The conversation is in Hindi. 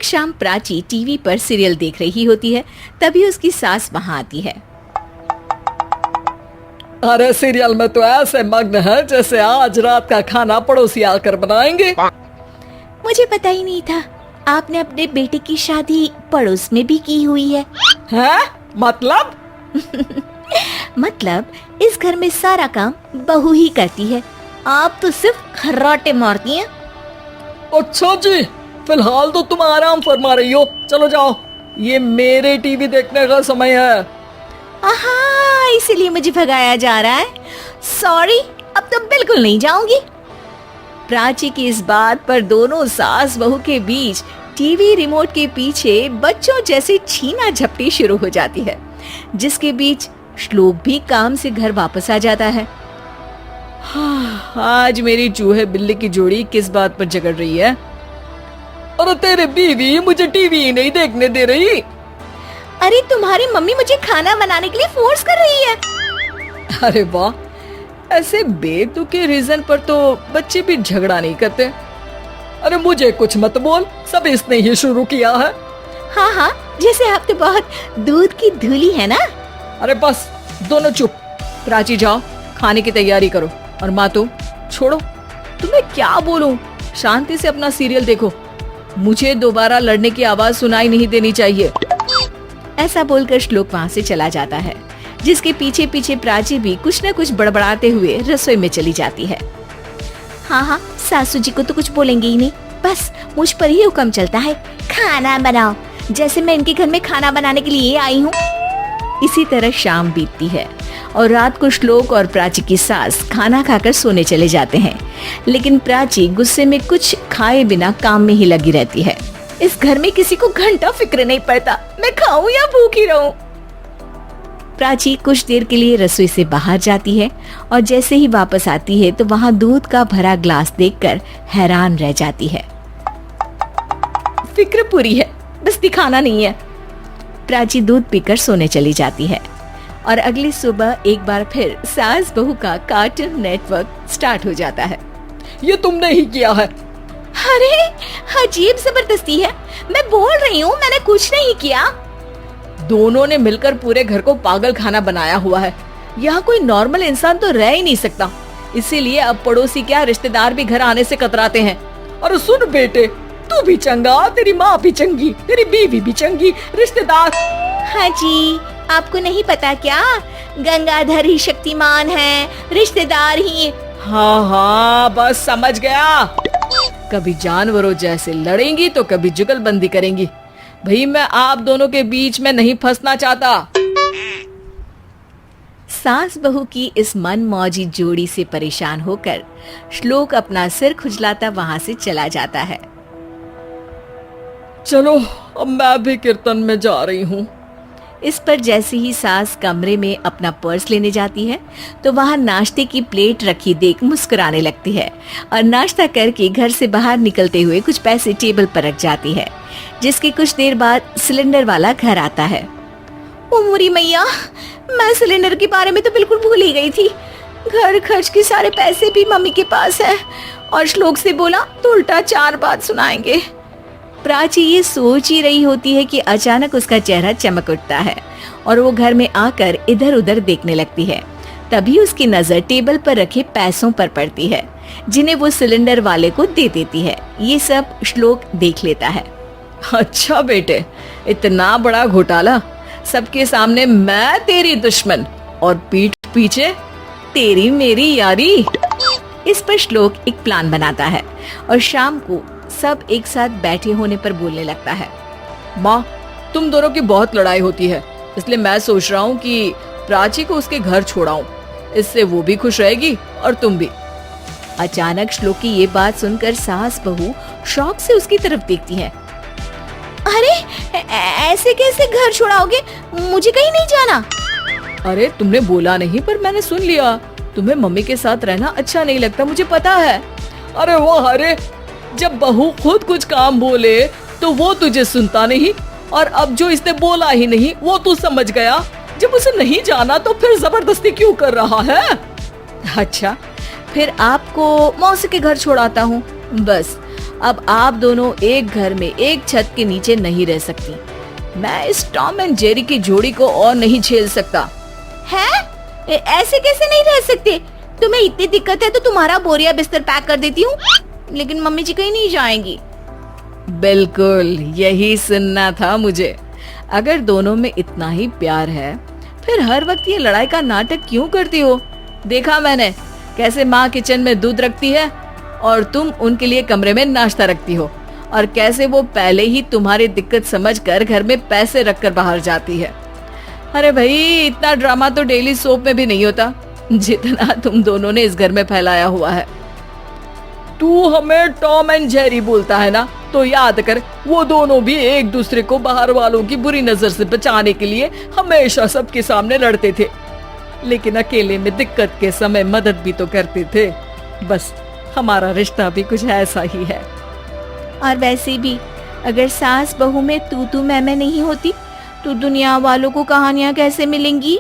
एक शाम प्राची टीवी पर सीरियल देख रही होती है। तभी उसकी सास वहाँ आती है। अरे सीरियल में तो ऐसे मग्न है जैसे आज रात का खाना पड़ोसी आकर बनाएंगे। मुझे पता ही नहीं था आपने अपने बेटे की शादी पड़ोस में भी की हुई है। हैं? मतलब? मतलब इस घर में सारा काम बहू ही करती है, आप तो सिर्फ खर्राटे मारती हैं। अच्छा जी, फिलहाल तो तुम आराम फरमा रही हो, चलो जाओ, ये मेरे टीवी देखने का समय है। आहा, इसीलिए मुझे भगाया जा रहा है। सॉरी, अब तो बिल्कुल नहीं जाऊंगी। प्राची की इस बात पर दोनों सास बहू के बीच टीवी रिमोट के पीछे बच्चों जैसी छीना झपटी शुरू हो जाती है, जिसके बीच श्लोक भी काम से घर वापस आ जाता है। आज मेरी चूहे बिल्ली की जोड़ी किस बात पर झगड़ रही है? अरे तेरे बीवी मुझे टीवी ही नहीं देखने दे रही। अरे तुम्हारी मम्मी मुझे खाना बनाने के लिए फोर्स कर रही है। अरे वाह, ऐसे बेतुके रीजन पर तो बच्चे भी झगड़ा नहीं करते। अरे मुझे कुछ मत बोल, सब इसने ही शुरू किया है। हाँ हाँ, जैसे आप तो बहुत दूध की धूली है ना। अरे बस दोनों चुप। प्राची जाओ, खाने की तैयारी करो। और माँ तुम छोड़ो, तुम्हें क्या बोलूं, शांति से अपना सीरियल देखो, मुझे दोबारा लड़ने की आवाज सुनाई नहीं देनी चाहिए। ऐसा बोलकर श्लोक वहाँ से चला जाता है, जिसके पीछे पीछे प्राची भी कुछ न कुछ बड़बड़ाते हुए रसोई में चली जाती है। हाँ हाँ, सासू जी को तो कुछ बोलेंगे ही नहीं, बस मुझ पर ही हुक्म चलता है, खाना बनाओ, जैसे मैं इनके घर में खाना बनाने के लिए आई हूँ। इसी तरह शाम बीतती है और रात को श्लोक और प्राची की सास खाना खाकर सोने चले जाते हैं, लेकिन प्राची गुस्से में कुछ खाए बिना काम में ही लगी रहती है। इस घर में किसी को घंटा फिक्र नहीं पड़ता, मैं खाऊं या भूखी रहूं। प्राची कुछ देर के लिए रसोई से बाहर जाती है और जैसे ही वापस आती है तो वहाँ दूध का भरा ग्लास देखकर हैरान रह जाती है। फिक्र पूरी है, बस दिखाना नहीं है। प्राची दूध पीकर सोने चली जाती है और अगली सुबह एक बार फिर सास बहू का कार्टून नेटवर्क स्टार्ट हो जाता है। ये तुमने ही किया है। अरे अजीब जबरदस्ती है, मैं बोल रही हूँ मैंने कुछ नहीं किया। दोनों ने मिलकर पूरे घर को पागल खाना बनाया हुआ है। यहाँ कोई नॉर्मल इंसान तो रह ही नहीं सकता, इसीलिए अब पड़ोसी क्या रिश्तेदार भी घर आने से कतराते हैं। और सुन बेटे, तू भी चंगा, तेरी माँ भी चंगी, तेरी बीवी भी चंगी, रिश्तेदार। हाँ जी, आपको नहीं पता क्या, गंगाधर ही शक्तिमान है, रिश्तेदार ही। हाँ हाँ, बस समझ गया। कभी जानवरों जैसे लड़ेंगी तो कभी जुगलबंदी करेंगी। भाई मैं आप दोनों के बीच में नहीं फंसना चाहता। सास बहू की इस मनमौजी जोड़ी से परेशान होकर श्लोक अपना सिर खुजलाता वहां से चला जाता है। चलो अब मैं भी कीर्तन में जा रही हूँ। इस पर जैसे ही सास कमरे में अपना पर्स लेने जाती है तो वहाँ नाश्ते की प्लेट रखी देख मुस्कुराने लगती है और नाश्ता करके घर से बाहर निकलते हुए कुछ पैसे टेबल पर रख जाती है, जिसके कुछ देर बाद सिलेंडर वाला घर आता है। ओ मोरी मैया, मैं सिलेंडर के बारे में तो बिल्कुल भूल ही गई थी। घर खर्च के सारे पैसे भी मम्मी के पास है और श्लोक से बोला तो उल्टा 4 बात सुनाएंगे। प्राची ये सोच ही रही होती है कि अचानक उसका चेहरा चमक उठता है और वो घर में आकर इधर उधर देखने लगती है। तभी उसकी नजर टेबल पर रखे पैसों पर पड़ती है, जिन्हें वो सिलेंडर वाले को दे देती है। ये सब श्लोक देख लेता है। अच्छा बेटे, इतना बड़ा घोटाला, सबके सामने मैं तेरी दुश्मन और पीठ पीछे तेरी मेरी यारी। इस पर श्लोक एक प्लान बनाता है और शाम को सब एक साथ बैठे होने पर बोलने लगता है। माँ, तुम दोनों की बहुत लड़ाई होती है, इसलिए मैं सोच रहा हूँ कि प्राची को उसके घर छोड़ाऊं, इससे वो भी खुश रहेगी और तुम भी। अचानक श्लोक की ये बात सुनकर सास बहू शौक से उसकी तरफ देखती हैं। अरे ऐसे कैसे घर छोड़ाओगे, मुझे कहीं नहीं जाना। अरे तुमने बोला नहीं पर मैंने सुन लिया, तुम्हें मम्मी के साथ रहना अच्छा नहीं लगता, मुझे पता है। अरे वाह, अरे जब बहू खुद कुछ काम बोले तो वो तुझे सुनता नहीं, और अब जो इसने बोला ही नहीं वो तू समझ गया। जब उसे नहीं जाना तो फिर जबरदस्ती क्यों कर रहा है? अच्छा, फिर आपको मौसी के घर छोड़ाता हूँ, बस अब आप दोनों एक घर में एक छत के नीचे नहीं रह सकती। मैं इस टॉम एंड जेरी की जोड़ी को और नहीं झेल सकता। है? ऐसे कैसे नहीं रह सकते? तुम्हें इतनी दिक्कत है तो तुम्हारा बोरिया बिस्तर पैक कर देती हूँ, लेकिन मम्मी जी कहीं नहीं जाएंगी। बिल्कुल यही सुनना था मुझे। अगर दोनों में इतना ही प्यार है फिर हर वक्त ये लड़ाई का नाटक क्यों करती हो? देखा मैंने कैसे माँ किचन में दूध रखती है और तुम उनके लिए कमरे में नाश्ता रखती हो, और कैसे वो पहले ही तुम्हारी दिक्कत समझकर घर में पैसे रखकर बाहर जाती है। अरे भाई, इतना ड्रामा तो डेली सोप में भी नहीं होता जितना तुम दोनों ने इस घर में फैलाया हुआ है। तू हमें टॉम एंड जेरी बोलता है ना, तो याद कर वो दोनों भी एक दूसरे को बाहर वालों की बुरी नजर से बचाने के लिए हमेशा सबके सामने लड़ते थे, लेकिन अकेले में दिक्कत के समय मदद भी तो करते थे। बस हमारा रिश्ता भी कुछ ऐसा ही है। और वैसे भी अगर सास बहू में तू मैं नहीं होती तो दुनिया वालों को कहानियां कैसे मिलेंगी?